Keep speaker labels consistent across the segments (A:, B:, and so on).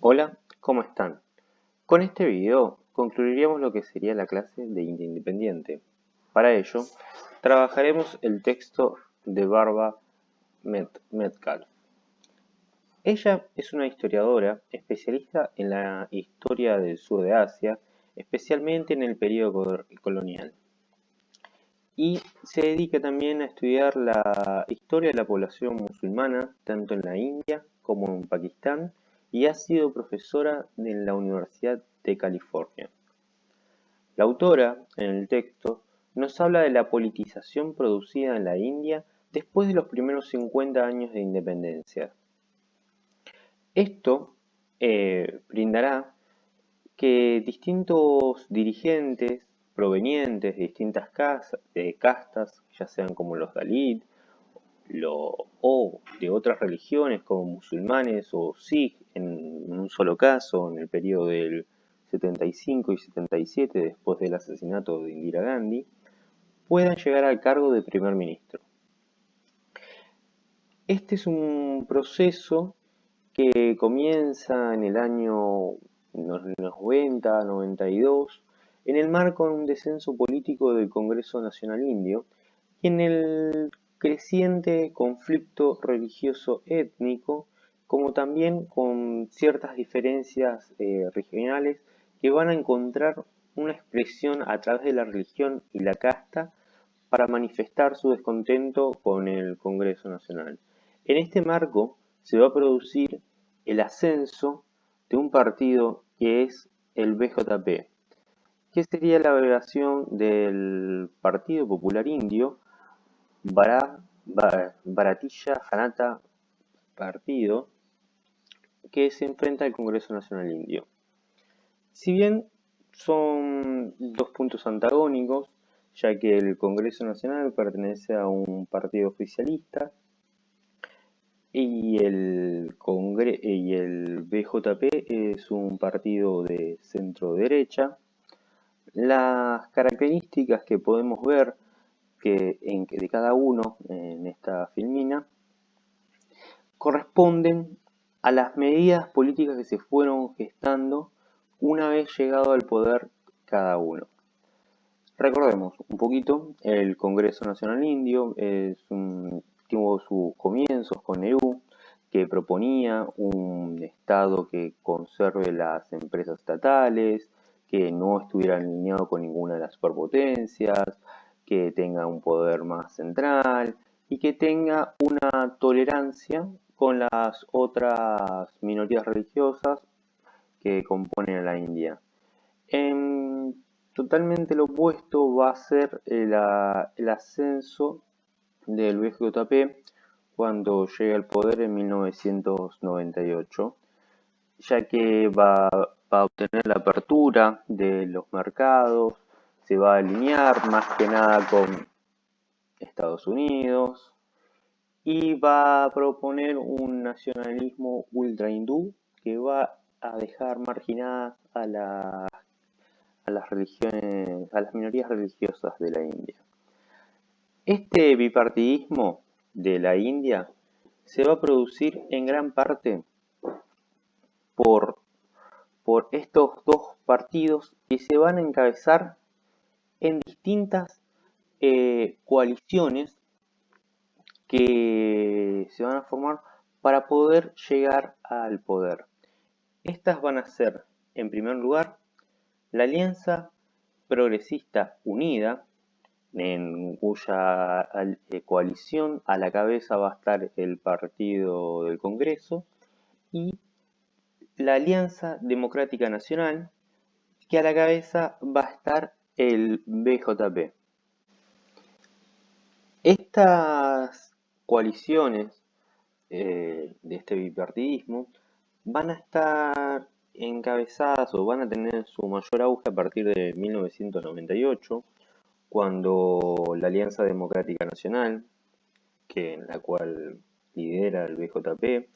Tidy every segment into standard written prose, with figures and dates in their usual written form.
A: Hola, ¿cómo están? Con este video concluiríamos lo que sería la clase de India Independiente. Para ello, trabajaremos el texto de Barbara Metcalf. Ella es una historiadora especialista en la historia del sur de Asia, especialmente en el periodo colonial. Y se dedica también a estudiar la historia de la población musulmana, tanto en la India como en Pakistán, y ha sido profesora en la Universidad de California. La autora, en el texto, nos habla de la politización producida en la India después de los primeros 50 años de independencia. Esto brindará que distintos dirigentes provenientes de distintas castas, ya sean como los Dalit, o de otras religiones como musulmanes o Sikh en un solo caso, en el periodo del 75 y 77 después del asesinato de Indira Gandhi, puedan llegar al cargo de primer ministro. Este es un proceso que comienza en el año 90, 92, en el marco de un descenso político del Congreso Nacional Indio y en el creciente conflicto religioso étnico, como también con ciertas diferencias regionales que van a encontrar una expresión a través de la religión y la casta para manifestar su descontento con el Congreso Nacional. En este marco se va a producir el ascenso de un partido que es el BJP, que sería la abreviación del Partido Popular Indio, Bharatiya Janata Partido, que se enfrenta al Congreso Nacional Indio. Si bien son dos puntos antagónicos, ya que el Congreso Nacional pertenece a un partido oficialista y el BJP es un partido de centro derecha, las características que podemos ver de cada uno en esta filmina corresponden a las medidas políticas que se fueron gestando una vez llegado al poder cada uno. Recordemos un poquito, el Congreso Nacional Indio tuvo sus comienzos con Nehru, que proponía un Estado que conserve las empresas estatales, que no estuviera alineado con ninguna de las superpotencias, que tenga un poder más central y que tenga una tolerancia con las otras minorías religiosas que componen a la India. Totalmente lo opuesto va a ser el ascenso del BJP cuando llega al poder en 1998, ya que va a obtener la apertura de los mercados, se va a alinear más que nada con Estados Unidos y va a proponer un nacionalismo ultra hindú que va a dejar marginadas a las religiones, a las minorías religiosas de la India. Este bipartidismo de la India se va a producir en gran parte por, por estos dos partidos que se van a encabezar en distintas coaliciones que se van a formar para poder llegar al poder. Estas van a ser, en primer lugar, la Alianza Progresista Unida, en cuya coalición a la cabeza va a estar el Partido del Congreso, y la Alianza Democrática Nacional, que a la cabeza va a estar el BJP. Estas coaliciones de este bipartidismo van a estar encabezadas o van a tener su mayor auge a partir de 1998, cuando la Alianza Democrática Nacional, en la cual lidera el BJP,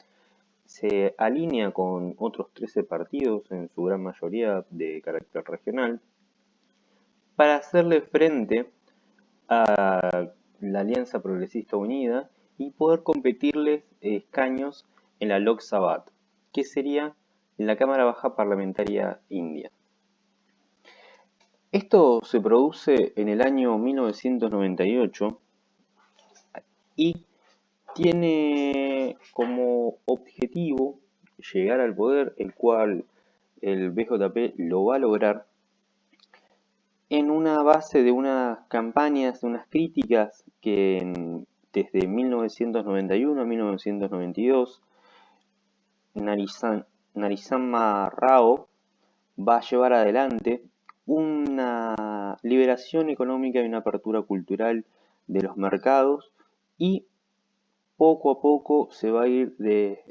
A: se alinea con otros 13 partidos, en su gran mayoría de carácter regional, para hacerle frente a la Alianza Progresista Unida y poder competirles escaños en la Lok Sabha, que sería en la Cámara Baja Parlamentaria India. Esto se produce en el año 1998 y tiene como objetivo llegar al poder, el cual el BJP lo va a lograr en una base de unas campañas, de unas críticas que desde 1991 a 1992 Narasimha Rao va a llevar adelante una liberación económica y una apertura cultural de los mercados, y poco a poco se va a ir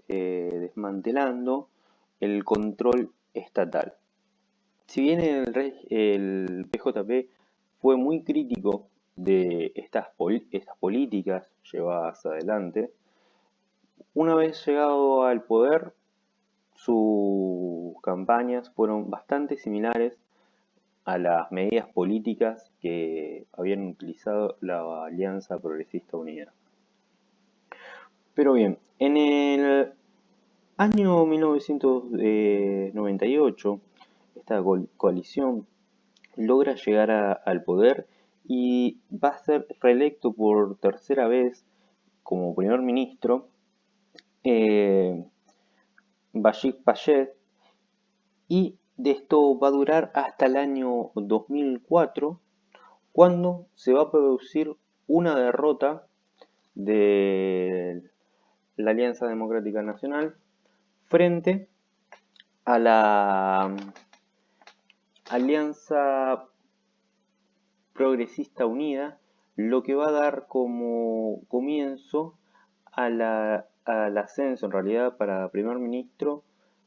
A: desmantelando el control estatal. Si bien el PJP fue muy crítico de estas políticas llevadas adelante, una vez llegado al poder, sus campañas fueron bastante similares a las medidas políticas que habían utilizado la Alianza Progresista Unida. Pero bien, en el año 1998, esta coalición logra llegar al poder y va a ser reelecto por tercera vez como primer ministro Bajik Payet, y de esto va a durar hasta el año 2004, cuando se va a producir una derrota de la Alianza Democrática Nacional frente a la Alianza Progresista Unida, lo que va a dar como comienzo al ascenso, en realidad, para primer ministro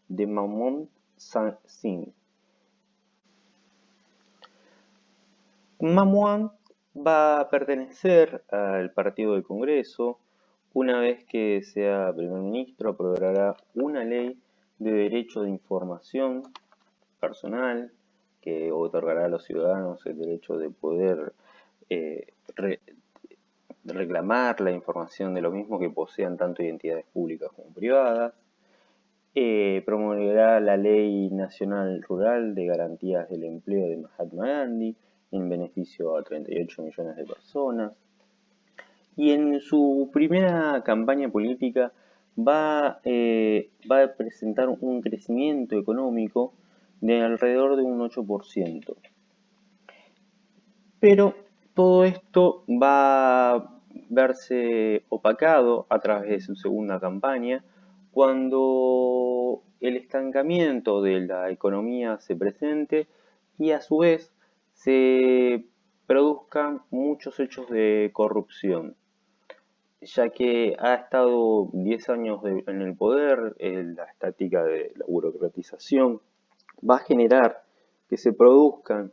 A: de Manmohan Singh. Manmohan va a pertenecer al Partido del Congreso. Una vez que sea primer ministro, aprobará una ley de derecho de información personal que otorgará a los ciudadanos el derecho de poder reclamar la información de lo mismo, que posean tanto identidades públicas como privadas. Promoverá la Ley Nacional Rural de Garantías del Empleo de Mahatma Gandhi en beneficio a 38 millones de personas. Y en su primera campaña política va a presentar un crecimiento económico de alrededor de un 8%. Pero todo esto va a verse opacado a través de su segunda campaña, cuando el estancamiento de la economía se presente y a su vez se produzcan muchos hechos de corrupción, ya que ha estado 10 años en el poder. La estática de la burocratización va a generar que se produzcan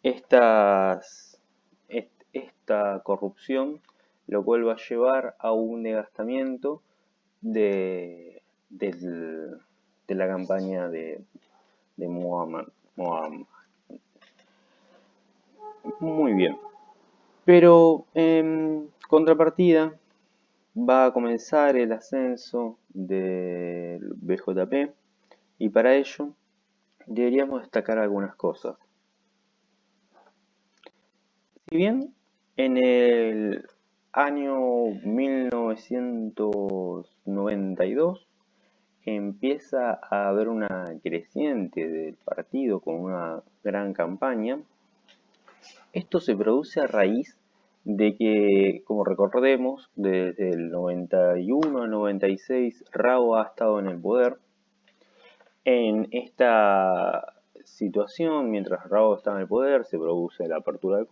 A: esta corrupción, lo cual va a llevar a un desgastamiento de la campaña de Muhammad. Muy bien. Pero en contrapartida va a comenzar el ascenso del BJP, y para ello deberíamos destacar algunas cosas. Si bien en el año 1992 empieza a haber una creciente del partido con una gran campaña, esto se produce a raíz de que, como recordemos, desde el 91 al 96 Rao ha estado en el poder. En esta situación, mientras Rao estaba en el poder, se produce la apertura de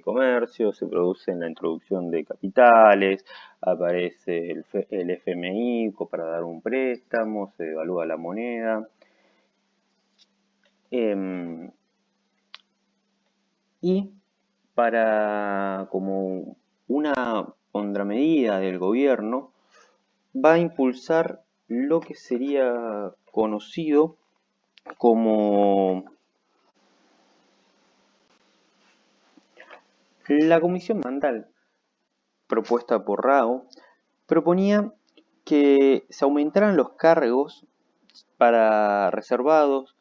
A: comercio, se produce la introducción de capitales, aparece el FMI para dar un préstamo, se devalúa la moneda. Y como una contramedida del gobierno, va a impulsar lo que sería conocido como la Comisión Mandal, propuesta por Rao. Proponía que se aumentaran los cargos reservados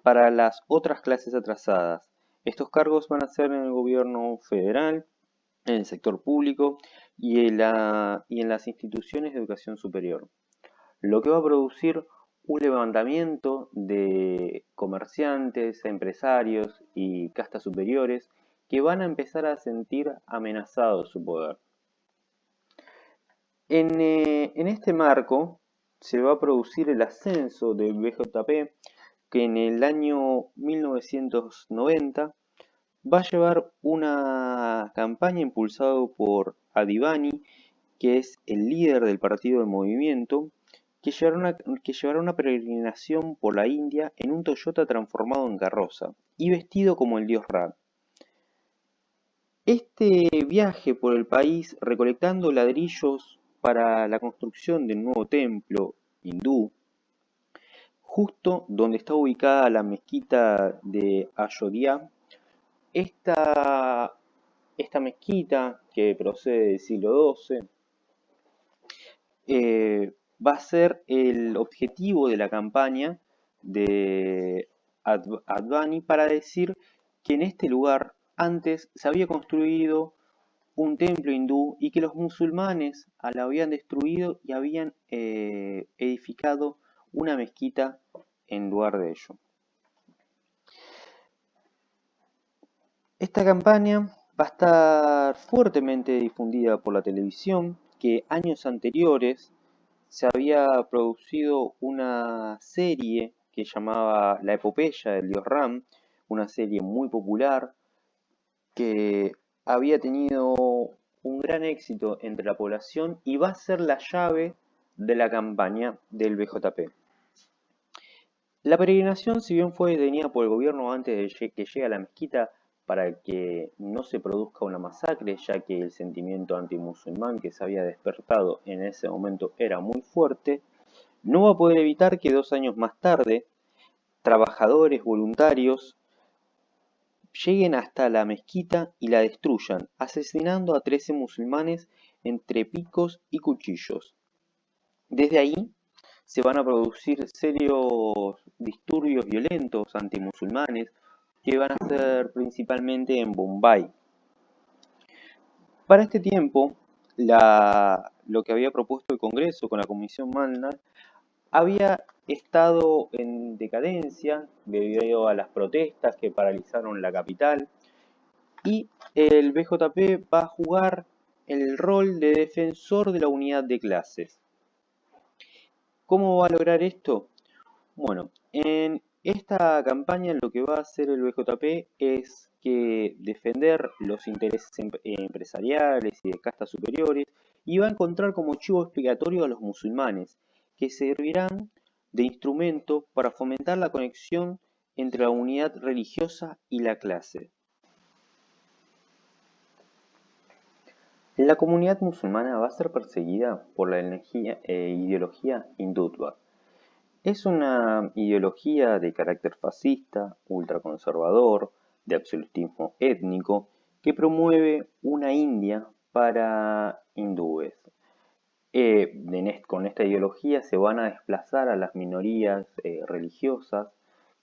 A: para las otras clases atrasadas. Estos cargos van a ser en el gobierno federal, en el sector público y en las instituciones de educación superior, lo que va a producir un levantamiento de comerciantes, empresarios y castas superiores que van a empezar a sentir amenazado su poder. En este marco se va a producir el ascenso del BJP, que en el año 1990 va a llevar una campaña impulsada por Adivani, que es el líder del partido del movimiento, que llevará una peregrinación por la India en un Toyota transformado en carroza y vestido como el dios Ra. Este viaje por el país recolectando ladrillos para la construcción del nuevo templo hindú, justo donde está ubicada la mezquita de Ayodhya. Esta mezquita, que procede del siglo XII, va a ser el objetivo de la campaña de Advani para decir que en este lugar antes se había construido un templo hindú y que los musulmanes lo habían destruido y habían edificado una mezquita en lugar de ello. Esta campaña va a estar fuertemente difundida por la televisión, que años anteriores se había producido una serie que llamaba La Epopeya del dios Ram, una serie muy popular que había tenido un gran éxito entre la población y va a ser la llave de la campaña del BJP. La peregrinación, si bien fue detenida por el gobierno antes de que llegue a la mezquita para que no se produzca una masacre, ya que el sentimiento antimusulmán que se había despertado en ese momento era muy fuerte, no va a poder evitar que 2 años más tarde, trabajadores voluntarios lleguen hasta la mezquita y la destruyan, asesinando a 13 musulmanes entre picos y cuchillos. Desde ahí se van a producir serios disturbios violentos antimusulmanes que van a ser principalmente en Bombay. Para este tiempo, lo que había propuesto el Congreso con la Comisión Mandan había estado en decadencia debido a las protestas que paralizaron la capital, y el BJP va a jugar el rol de defensor de la unidad de clases. ¿Cómo va a lograr esto? Bueno, en esta campaña lo que va a hacer el BJP es que defender los intereses empresariales y de castas superiores, y va a encontrar como chivo expiatorio a los musulmanes, que servirán de instrumento para fomentar la conexión entre la unidad religiosa y la clase. La comunidad musulmana va a ser perseguida por la ideología hindutva. Es una ideología de carácter fascista, ultraconservador, de absolutismo étnico, que promueve una India para hindúes. Con esta ideología se van a desplazar a las minorías religiosas,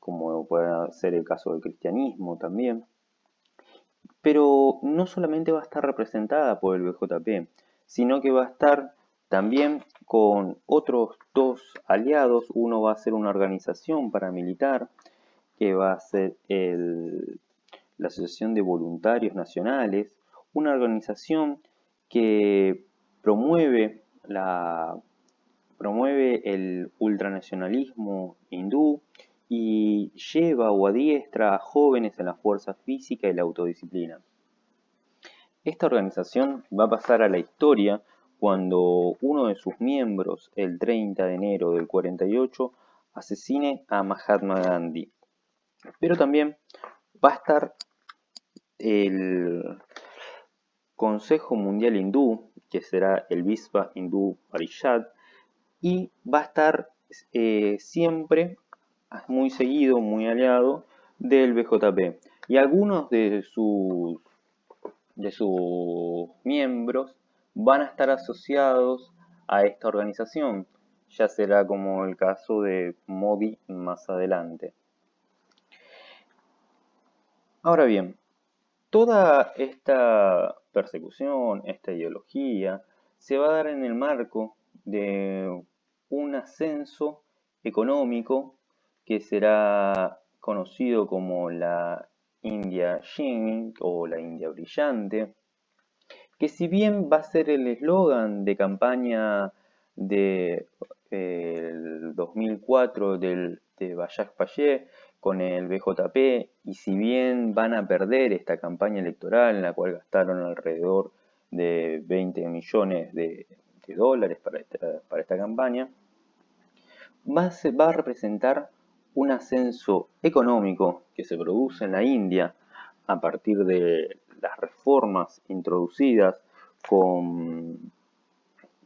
A: como puede ser el caso del cristianismo también. Pero no solamente va a estar representada por el BJP, sino que va a estar también con otros 2 aliados. Uno va a ser una organización paramilitar, que va a ser la Asociación de Voluntarios Nacionales, una organización que promueve el ultranacionalismo hindú y lleva o adiestra a jóvenes en la fuerza física y la autodisciplina. Esta organización va a pasar a la historia cuando uno de sus miembros, el 30 de enero del 48, asesine a Mahatma Gandhi. Pero también va a estar el Consejo Mundial Hindú, que será el Vishva Hindu Parishad, y va a estar siempre muy seguido, muy aliado del BJP. Y algunos de sus miembros van a estar asociados a esta organización. Ya será como el caso de Modi más adelante. Ahora bien, toda esta persecución, esta ideología, se va a dar en el marco de un ascenso económico que será conocido como la India Shining o la India Brillante, que si bien va a ser el eslogan de campaña de el 2004 de Bajaj Fayez con el BJP, y si bien van a perder esta campaña electoral en la cual gastaron alrededor de 20 millones de dólares para esta campaña, va a representar un ascenso económico que se produce en la India a partir de las reformas introducidas con,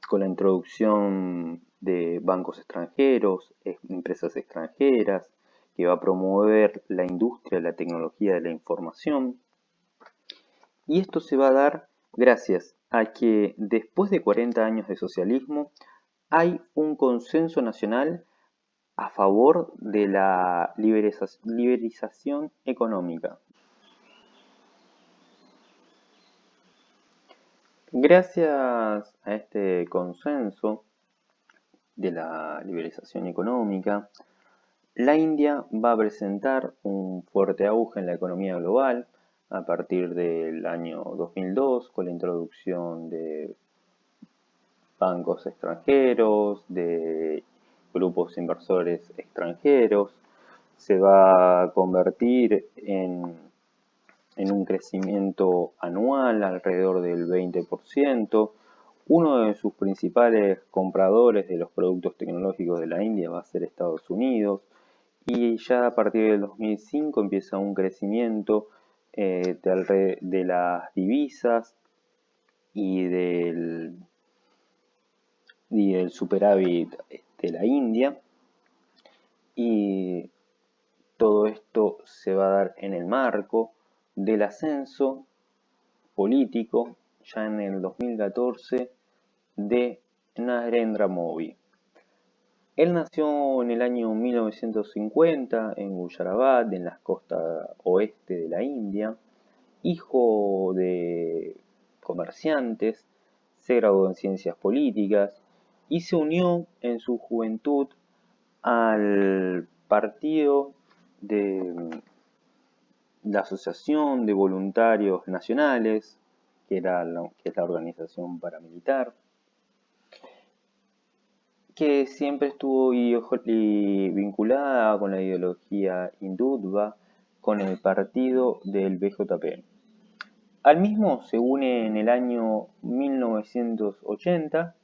A: con la introducción de bancos extranjeros, empresas extranjeras, que va a promover la industria de la tecnología de la información. Y esto se va a dar gracias a que después de 40 años de socialismo hay un consenso nacional a favor de la liberalización económica. Gracias a este consenso de la liberalización económica, la India va a presentar un fuerte auge en la economía global a partir del año 2002 con la introducción de bancos extranjeros, de grupos inversores extranjeros. Se va a convertir en un crecimiento anual alrededor del 20%. Uno de sus principales compradores de los productos tecnológicos de la India va a ser Estados Unidos, y ya a partir del 2005 empieza un crecimiento de las divisas y del superávit de la India, y todo esto se va a dar en el marco del ascenso político ya en el 2014 de Narendra Modi. Él nació en el año 1950 en Gujarat, en las costas oeste de la India, hijo de comerciantes, se graduó en ciencias políticas y se unió en su juventud al partido de la Asociación de Voluntarios Nacionales, que es la organización paramilitar, que siempre estuvo vinculada con la ideología hindutva, con el partido del BJP. Al mismo se une en el año 1980,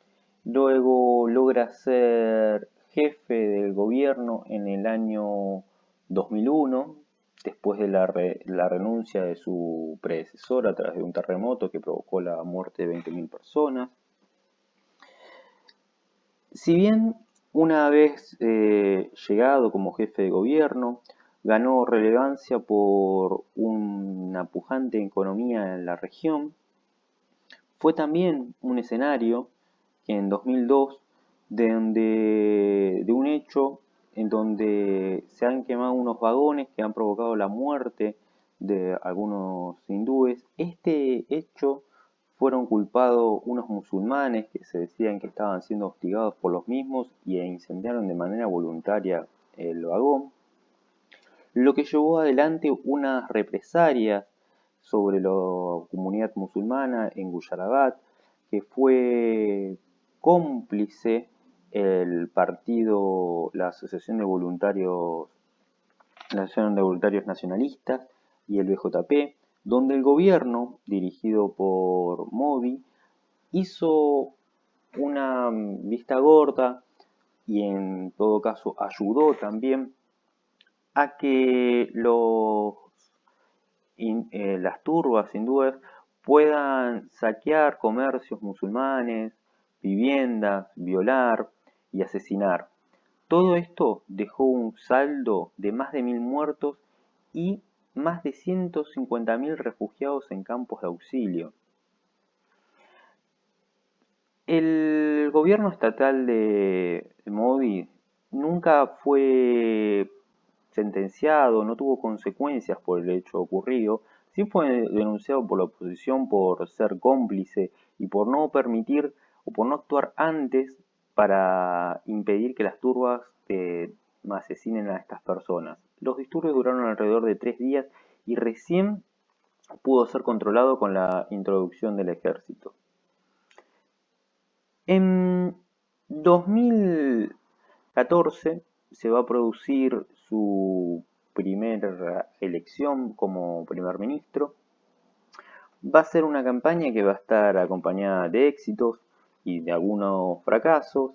A: luego logra ser jefe del gobierno en el año 2001, después de la renuncia de su predecesor a través de un terremoto que provocó la muerte de 20.000 personas. Si bien una vez llegado como jefe de gobierno, ganó relevancia por una pujante economía en la región, fue también un escenario que en 2002 de un hecho en donde se han quemado unos vagones que han provocado la muerte de algunos hindúes. Este hecho fueron culpados unos musulmanes que se decían que estaban siendo hostigados por los mismos y incendiaron de manera voluntaria el vagón, lo que llevó adelante unas represalias sobre la comunidad musulmana en Gujarat, que fue cómplice el partido, la Asociación de Voluntarios Nacionalistas y el BJP, donde el gobierno, dirigido por Modi, hizo una vista gorda y en todo caso ayudó también a que las turbas hindúes puedan saquear comercios musulmanes, viviendas, violar y asesinar. Todo esto dejó un saldo de más de 1.000 muertos y más de 150.000 refugiados en campos de auxilio. El gobierno estatal de Modi nunca fue sentenciado, no tuvo consecuencias por el hecho ocurrido, sí fue denunciado por la oposición por ser cómplice y por no permitir o por no actuar antes para impedir que las turbas asesinen a estas personas. Los disturbios duraron alrededor de 3 días y recién pudo ser controlado con la introducción del ejército. En 2014 se va a producir su primera elección como primer ministro. Va a ser una campaña que va a estar acompañada de éxitos y de algunos fracasos.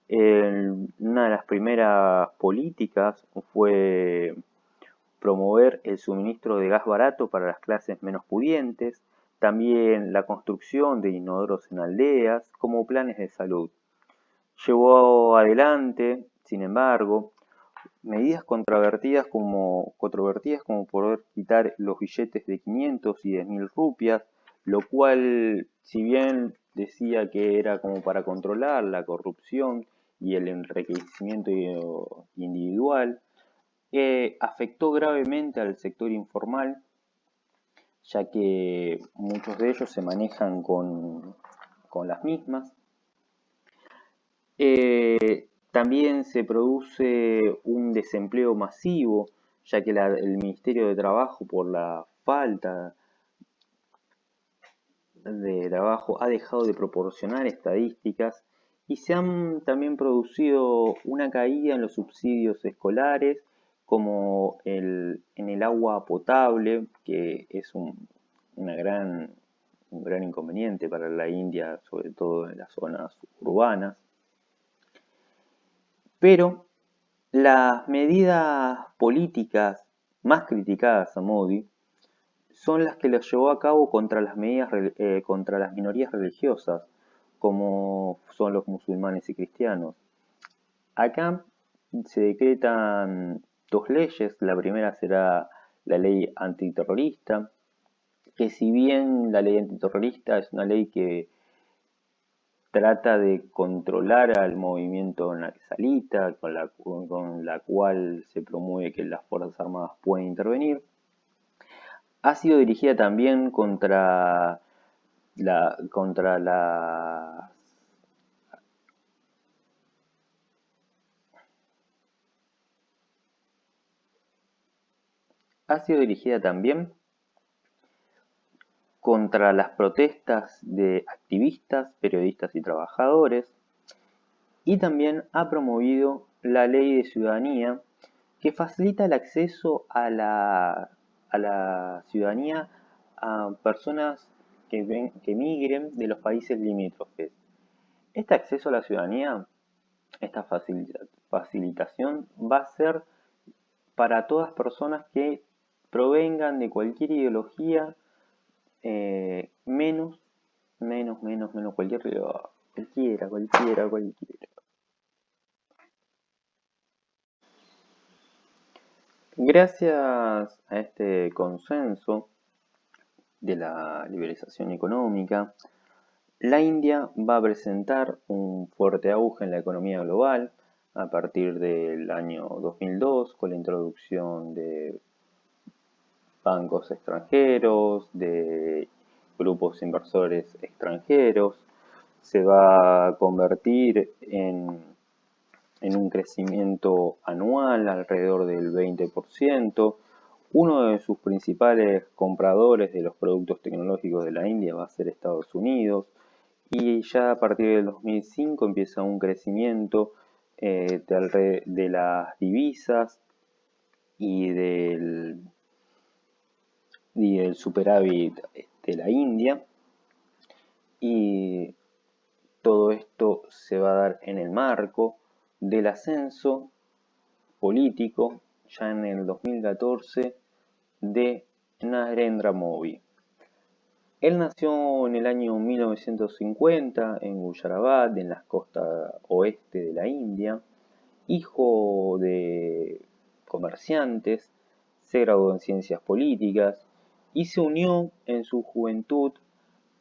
A: Una de las primeras políticas fue promover el suministro de gas barato para las clases menos pudientes, también la construcción de inodoros en aldeas, como planes de salud. Llevó adelante, sin embargo, medidas controvertidas como poder quitar los billetes de 500 y de 1000 rupias, lo cual, si bien decía que era como para controlar la corrupción y el enriquecimiento individual, afectó gravemente al sector informal, ya que muchos de ellos se manejan con las mismas. También se produce un desempleo masivo, ya que el Ministerio de Trabajo, por la falta de trabajo, ha dejado de proporcionar estadísticas y se han también producido una caída en los subsidios escolares, como en el agua potable, que es un gran inconveniente para la India, sobre todo en las zonas urbanas. Pero las medidas políticas más criticadas a Modi son las que las llevó a cabo contra las minorías religiosas, como son los musulmanes y cristianos. Acá se decretan dos leyes. La primera será la ley antiterrorista, que si bien la ley antiterrorista es una ley que trata de controlar al movimiento naxalita, con la cual se promueve que las Fuerzas Armadas pueden intervenir, ha sido dirigida también contra la ha sido dirigida también contra las protestas de activistas, periodistas y trabajadores, y también ha promovido la ley de ciudadanía, que facilita el acceso a la ciudadanía a personas que migren de los países limítrofes. Este acceso a la ciudadanía, esta facilitación, va a ser para todas personas que provengan de cualquier ideología, menos cualquiera. Gracias a este consenso de la liberalización económica, la India va a presentar un fuerte auge en la economía global a partir del año 2002, con la introducción de bancos extranjeros, de grupos inversores extranjeros. Se va a convertir en un crecimiento anual alrededor del 20%. Uno de sus principales compradores de los productos tecnológicos de la India va a ser Estados Unidos, y ya a partir del 2005 empieza un crecimiento de las divisas y del superávit de la India, y todo esto se va a dar en el marco del ascenso político, ya en el 2014, de Narendra Modi. Él nació en el año 1950 en Gujarat, en las costas oeste de la India, hijo de comerciantes. Se graduó en ciencias políticas y se unió en su juventud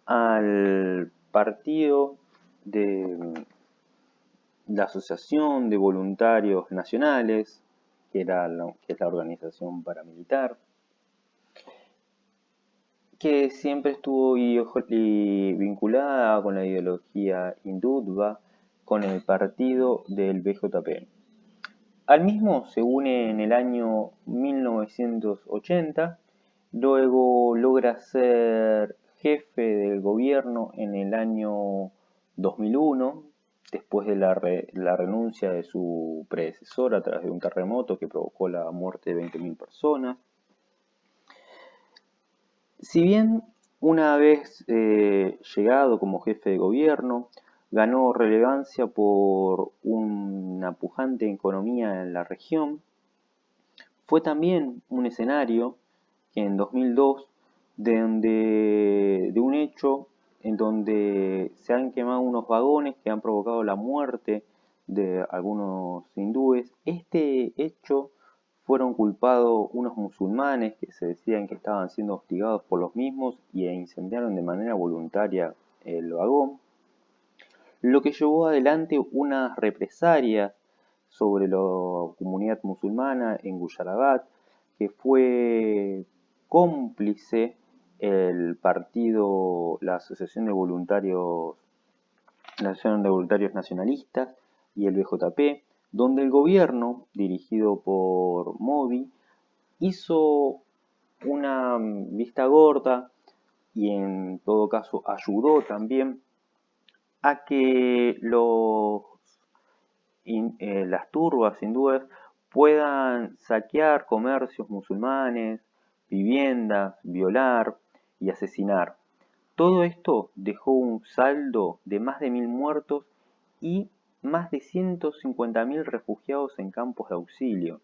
A: al partido de la Asociación de Voluntarios Nacionales, que es la organización paramilitar, que siempre estuvo vinculada con la ideología hindutva, con el partido del BJP. Al mismo se une en el año 1980, luego logra ser jefe del gobierno en el año 2001, después de la renuncia de su predecesor a través de un terremoto que provocó la muerte de 20.000 personas. Si bien una vez llegado como jefe de gobierno, ganó relevancia por una pujante economía en la región, fue también un escenario que en 2002 de un hecho en donde se han quemado unos vagones que han provocado la muerte de algunos hindúes. Este hecho fueron culpados unos musulmanes que se decían que estaban siendo hostigados por los mismos y incendiaron de manera voluntaria el vagón, lo que llevó adelante unas represalias sobre la comunidad musulmana en Gujarat, que fue cómplice el partido, la Asociación de Voluntarios Nacionalistas y el BJP, donde el gobierno, dirigido por Modi, hizo una vista gorda y en todo caso ayudó también a que las turbas hindúes puedan saquear comercios musulmanes, viviendas, violar y asesinar. Todo esto dejó un saldo de más de 1.000 muertos y más de 150.000 refugiados en campos de auxilio.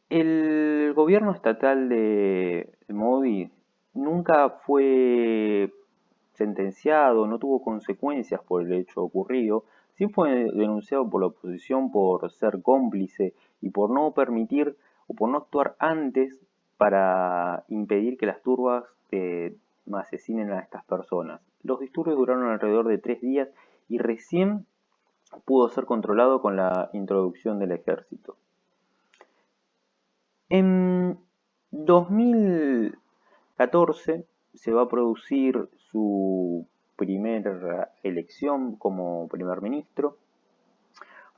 A: El gobierno estatal de Modi nunca fue sentenciado, no tuvo consecuencias por el hecho ocurrido, sí fue denunciado por la oposición por ser cómplice y por no permitir o por no actuar antes para impedir que las turbas asesinen a estas personas. Los disturbios duraron alrededor de 3 días y recién pudo ser controlado con la introducción del ejército. En 2014 se va a producir su primera elección como primer ministro.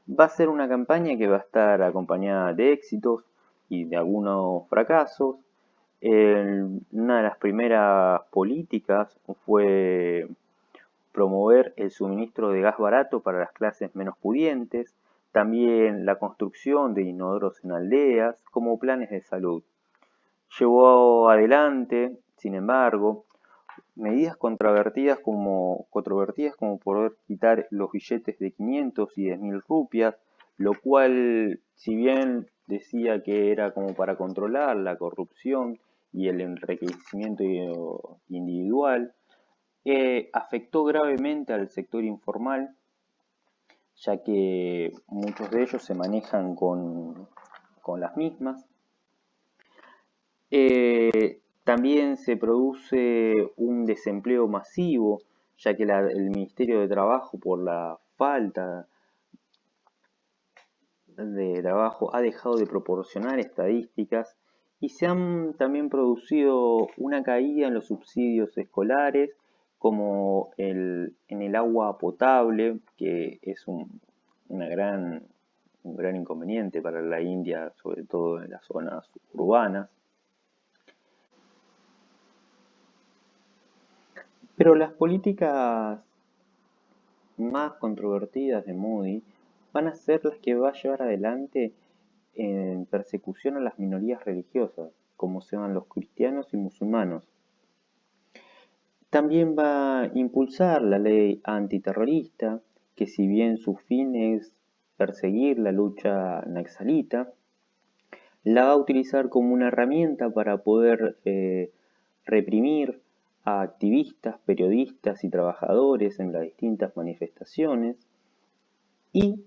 A: Va a ser una campaña que va a estar acompañada de éxitos y de algunos fracasos. Una de las primeras políticas fue promover el suministro de gas barato para las clases menos pudientes, también la construcción de inodoros en aldeas, como planes de salud. Llevó adelante, sin embargo, medidas controvertidas como poder quitar los billetes de 500 y 10.000 rupias, lo cual, si bien decía que era como para controlar la corrupción y el enriquecimiento individual, afectó gravemente al sector informal, ya que muchos de ellos se manejan con las mismas. También se produce un desempleo masivo, ya que el Ministerio de Trabajo, por la falta de trabajo, ha dejado de proporcionar estadísticas y se han también producido una caída en los subsidios escolares, como en el agua potable, que es un gran inconveniente para la India, sobre todo en las zonas urbanas. Pero las políticas más controvertidas de Modi van a ser las que va a llevar adelante en persecución a las minorías religiosas, como sean los cristianos y musulmanes. También va a impulsar la ley antiterrorista, que si bien su fin es perseguir la lucha naxalita, la va a utilizar como una herramienta para poder reprimir a activistas, periodistas y trabajadores en las distintas manifestaciones. Y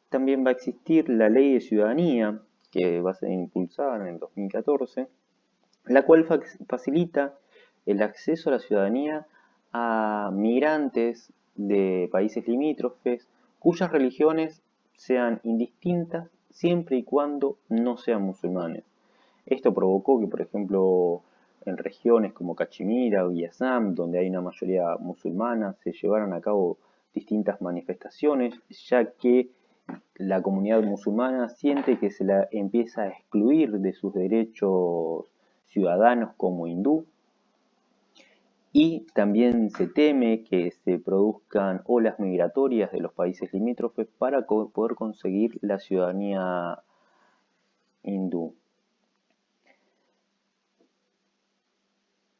A: también va a existir la ley de ciudadanía, que va a ser impulsada en el 2014, la cual facilita el acceso a la ciudadanía a migrantes de países limítrofes cuyas religiones sean indistintas siempre y cuando no sean musulmanes. Esto provocó que, por ejemplo, en regiones como Cachemira o Assam, donde hay una mayoría musulmana, se llevaran a cabo distintas manifestaciones, ya que la comunidad musulmana siente que se la empieza a excluir de sus derechos ciudadanos como hindú, y también se teme que se produzcan olas migratorias de los países limítrofes para poder conseguir la ciudadanía hindú.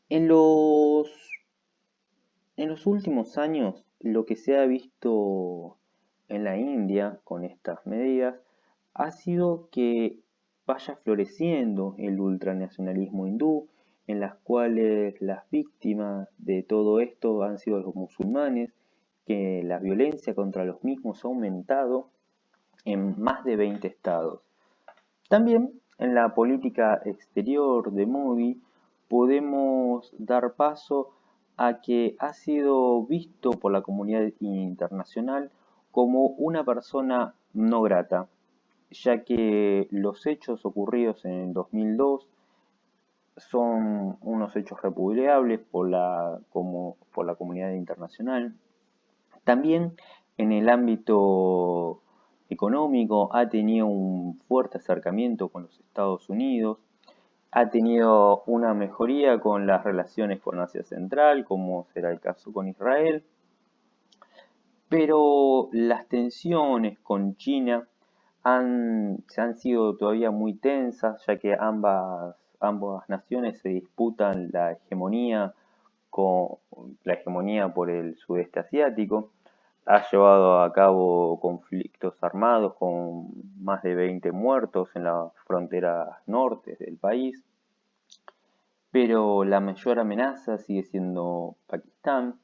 A: En los, en los últimos años, lo que se ha visto en la India con estas medidas ha sido que vaya floreciendo el ultranacionalismo hindú, en las cuales las víctimas de todo esto han sido los musulmanes, que la violencia contra los mismos ha aumentado en más de 20 estados. También en la política exterior de Modi podemos dar paso a que ha sido visto por la comunidad internacional como una persona no grata, ya que los hechos ocurridos en el 2002 son unos hechos repudiables por la comunidad internacional. También en el ámbito económico ha tenido un fuerte acercamiento con los Estados Unidos, ha tenido una mejoría con las relaciones con Asia Central, como será el caso con Israel, pero las tensiones con China se han sido todavía muy tensas, ya que ambas naciones se disputan la hegemonía por el sudeste asiático. Ha llevado a cabo conflictos armados con más de 20 muertos en las fronteras norte del país, pero la mayor amenaza sigue siendo Pakistán,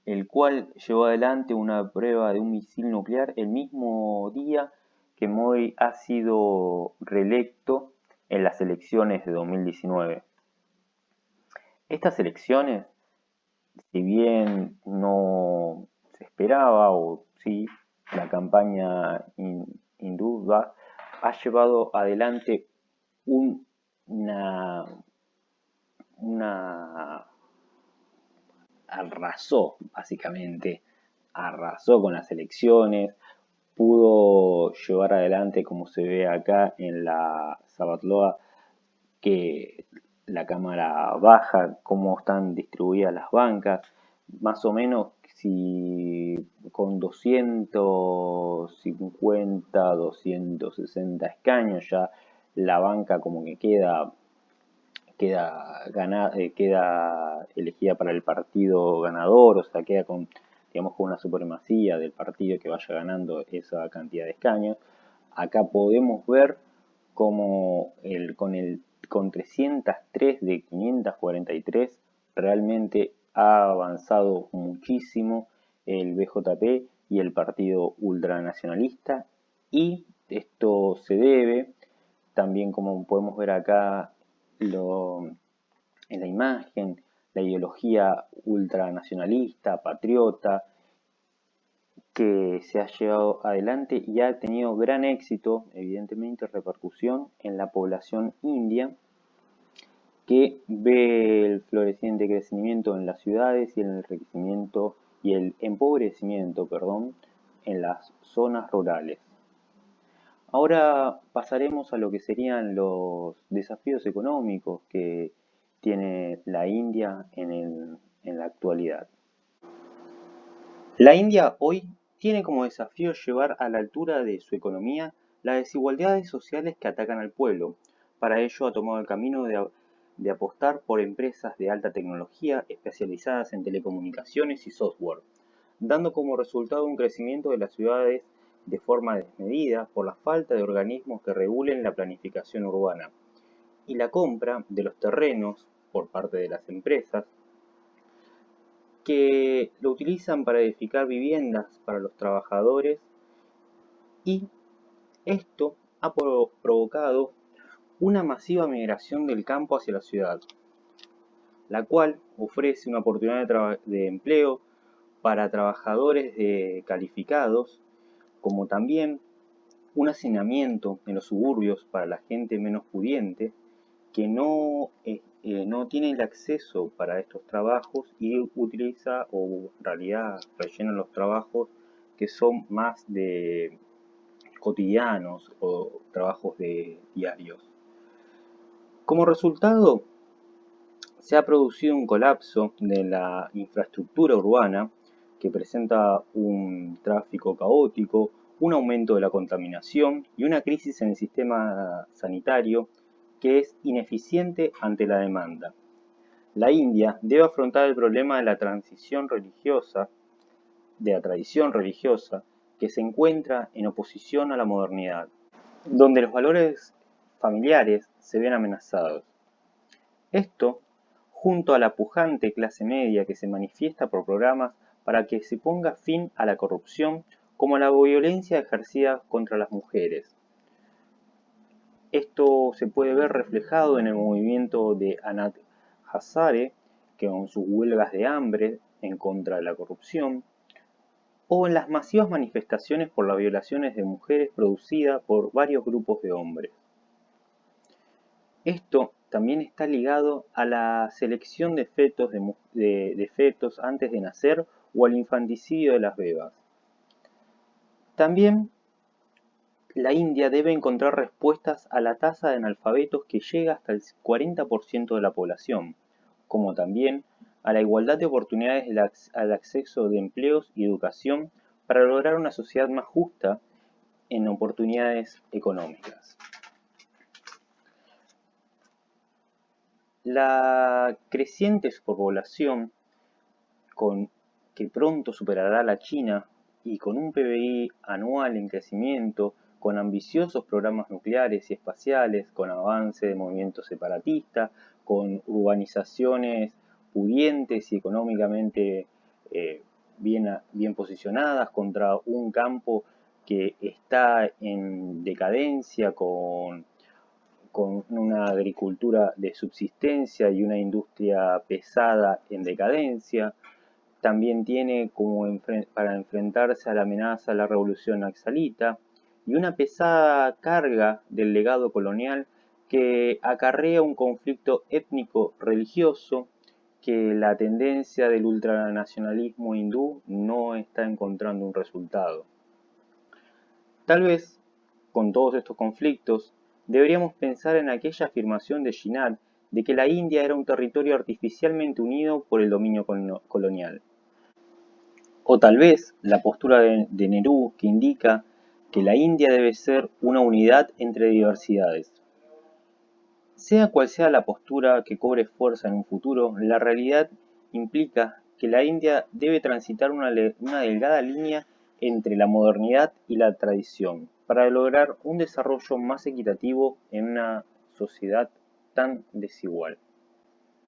A: el cual llevó adelante una prueba de un misil nuclear el mismo día que Modi ha sido reelecto en las elecciones de 2019. Estas elecciones, si bien no se esperaba, o sí, la campaña hindú ha llevado adelante una, una arrasó, básicamente, arrasó con las elecciones, pudo llevar adelante, como se ve acá en la Sabatloa, que la cámara baja, cómo están distribuidas las bancas, más o menos si con 250, 260 escaños ya la banca como que queda elegida para el partido ganador, o sea, queda con, digamos, con una supremacía del partido que vaya ganando esa cantidad de escaños. Acá podemos ver cómo con 303 de 543 realmente ha avanzado muchísimo el BJP y el partido ultranacionalista, y esto se debe también, como podemos ver acá en la imagen, la ideología ultranacionalista, patriota, que se ha llevado adelante y ha tenido gran éxito, evidentemente repercusión en la población india, que ve el floreciente crecimiento en las ciudades y el enriquecimiento y el empobrecimiento, perdón, en las zonas rurales. Ahora pasaremos a lo que serían los desafíos económicos que tiene la India en la actualidad. La India hoy tiene como desafío llevar a la altura de su economía las desigualdades sociales que atacan al pueblo. Para ello ha tomado el camino de apostar por empresas de alta tecnología especializadas en telecomunicaciones y software, dando como resultado un crecimiento de las ciudades de forma desmedida por la falta de organismos que regulen la planificación urbana, y la compra de los terrenos por parte de las empresas que lo utilizan para edificar viviendas para los trabajadores, y esto ha provocado una masiva migración del campo hacia la ciudad. la cual ofrece una oportunidad de empleo para trabajadores calificados, como también un hacinamiento en los suburbios para la gente menos pudiente que no tiene el acceso para estos trabajos y utiliza o en realidad rellena los trabajos que son más de cotidianos o trabajos de diarios. Como resultado, se ha producido un colapso de la infraestructura urbana que presenta un tráfico caótico, un aumento de la contaminación y una crisis en el sistema sanitario que es ineficiente ante la demanda. La India debe afrontar el problema de la tradición religiosa que se encuentra en oposición a la modernidad, donde los valores familiares se ven amenazados. Esto, junto a la pujante clase media que se manifiesta por programas para que se ponga fin a la corrupción como a la violencia ejercida contra las mujeres. Esto se puede ver reflejado en el movimiento de Anat Hazare, que con sus huelgas de hambre en contra de la corrupción, o en las masivas manifestaciones por las violaciones de mujeres producidas por varios grupos de hombres. Esto también está ligado a la selección de fetos antes de nacer o al infanticidio de las bebas. También la India debe encontrar respuestas a la tasa de analfabetos que llega hasta el 40% de la población, como también a la igualdad de oportunidades al acceso de empleos y educación para lograr una sociedad más justa en oportunidades económicas. La creciente superpoblación, que pronto superará a la China y con un PBI anual en crecimiento, con ambiciosos programas nucleares y espaciales, con avance de movimientos separatistas, con urbanizaciones pudientes y económicamente bien posicionadas contra un campo que está en decadencia con una agricultura de subsistencia y una industria pesada en decadencia. También tiene para enfrentarse a la amenaza de la revolución naxalita y una pesada carga del legado colonial que acarrea un conflicto étnico-religioso que la tendencia del ultranacionalismo hindú no está encontrando un resultado. Tal vez, con todos estos conflictos, deberíamos pensar en aquella afirmación de Jinnah de que la India era un territorio artificialmente unido por el dominio colonial. O tal vez la postura de Nehru que indica que la India debe ser una unidad entre diversidades. Sea cual sea la postura que cobre fuerza en un futuro, la realidad implica que la India debe transitar una delgada línea entre la modernidad y la tradición para lograr un desarrollo más equitativo en una sociedad tan desigual.